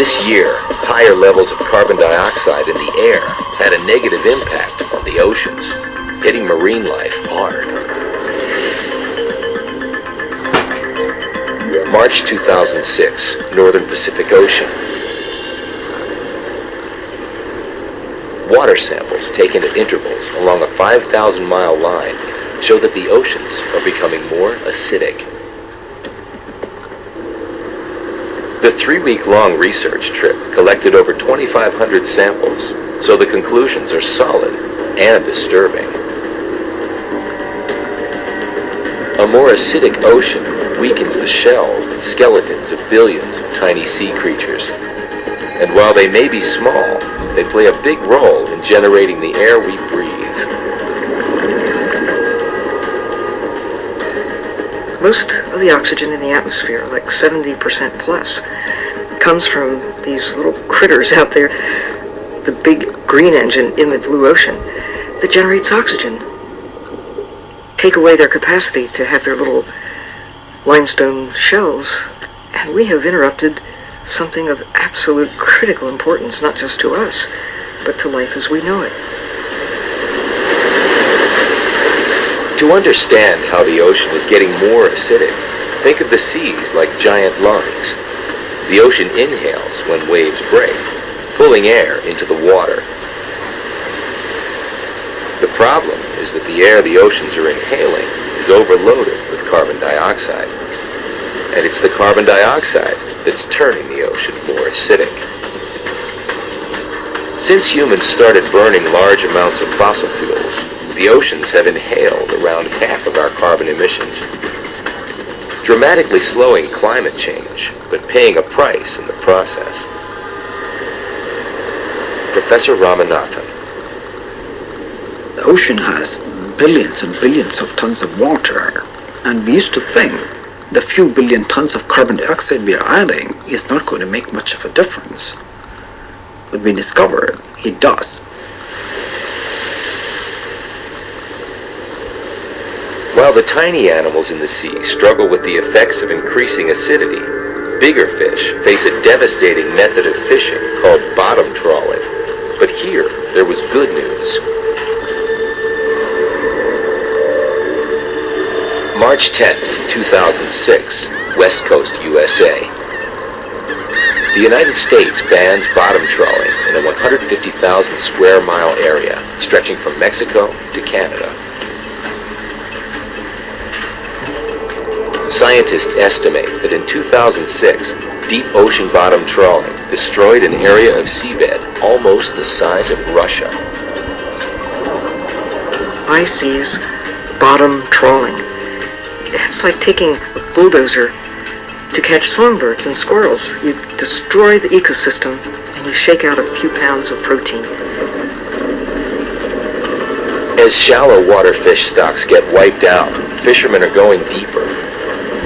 This year, higher levels of carbon dioxide in the air had a negative impact on the oceans, hitting marine life hard. March 2006, Northern Pacific Ocean. Water samples taken at intervals along a 5,000-mile line show that the oceans are becoming more acidic. The 3-week-long research trip collected over 2,500 samples, so the conclusions are solid and disturbing. A more acidic ocean weakens the shells and skeletons of billions of tiny sea creatures. And while they may be small, they play a big role in generating the air we breathe. Most of the oxygen in the atmosphere, like 70% plus, comes from these little critters out there, the big green engine in the blue ocean, that generates oxygen. Take away their capacity to have their little limestone shells, and we have interrupted something of absolute critical importance, not just to us, but to life as we know it. To understand how the ocean is getting more acidic, think of the seas like giant lungs. The ocean inhales when waves break, pulling air into the water. The problem is that the air the oceans are inhaling is overloaded with carbon dioxide. And it's the carbon dioxide that's turning the ocean more acidic. Since humans started burning large amounts of fossil fuels, the oceans have inhaled around half of our carbon emissions, dramatically slowing climate change, but paying a price in the process. Professor Ramanathan. The ocean has billions and billions of tons of water, and we used to think the few billion tons of carbon dioxide we are adding is not going to make much of a difference. But we discovered it does. While the tiny animals in the sea struggle with the effects of increasing acidity, bigger fish face a devastating method of fishing called bottom trawling. But here, there was good news. March 10th, 2006, West Coast, USA. The United States bans bottom trawling in a 150,000 square mile area stretching from Mexico to Canada. Scientists estimate that in 2006, deep ocean bottom trawling destroyed an area of seabed almost the size of Russia. High seas, bottom trawling. It's like taking a bulldozer to catch songbirds and squirrels. You destroy the ecosystem and you shake out a few pounds of protein. As shallow water fish stocks get wiped out, fishermen are going deeper.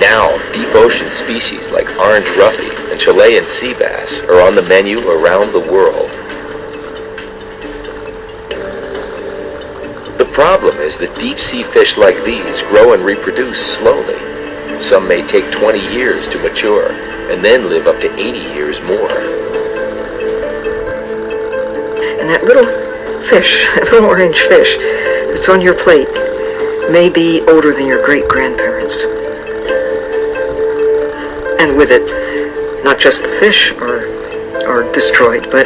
Now, deep ocean species like orange roughy and Chilean sea bass are on the menu around the world. The problem is that deep sea fish like these grow and reproduce slowly. Some may take 20 years to mature, and then live up to 80 years more. And that little fish, that little orange fish that's on your plate, may be older than your great-grandparents. And with it, not just the fish are destroyed, but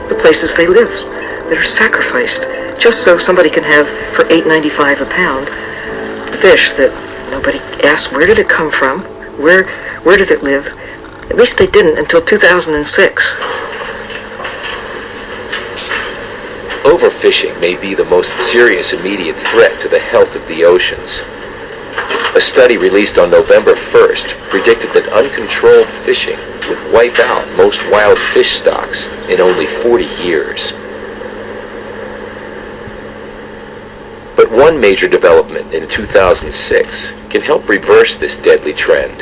the places they live that are sacrificed, just so somebody can have, for $8.95 a pound, fish that nobody asked where did it come from, where did it live. At least they didn't until 2006. Overfishing may be the most serious immediate threat to the health of the oceans. A study released on November 1st predicted that uncontrolled fishing would wipe out most wild fish stocks in only 40 years. But one major development in 2006 can help reverse this deadly trend.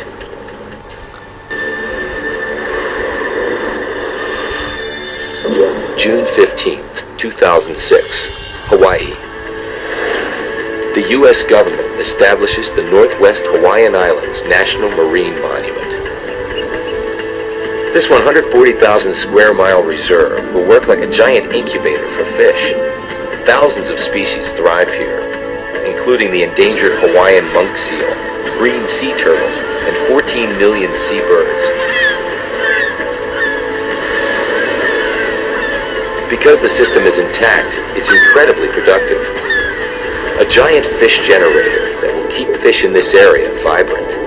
June 15th, 2006, Hawaii. The U.S. government establishes the Northwest Hawaiian Islands National Marine Monument. This 140,000 square mile reserve will work like a giant incubator for fish. Thousands of species thrive here, including the endangered Hawaiian monk seal, green sea turtles, and 14 million seabirds. Because the system is intact, it's incredibly productive. A giant fish generator that will keep fish in this area vibrant.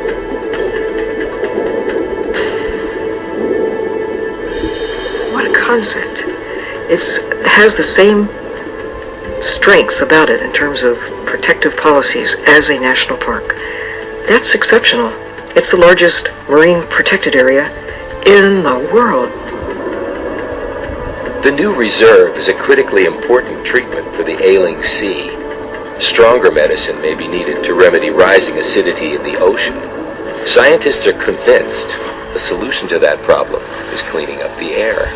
What a concept. It has the same strength about it in terms of protective policies as a national park. That's exceptional. It's the largest marine protected area in the world. The new reserve is a critically important treatment for the ailing sea. Stronger medicine may be needed to remedy rising acidity in the ocean. Scientists are convinced the solution to that problem is cleaning up the air.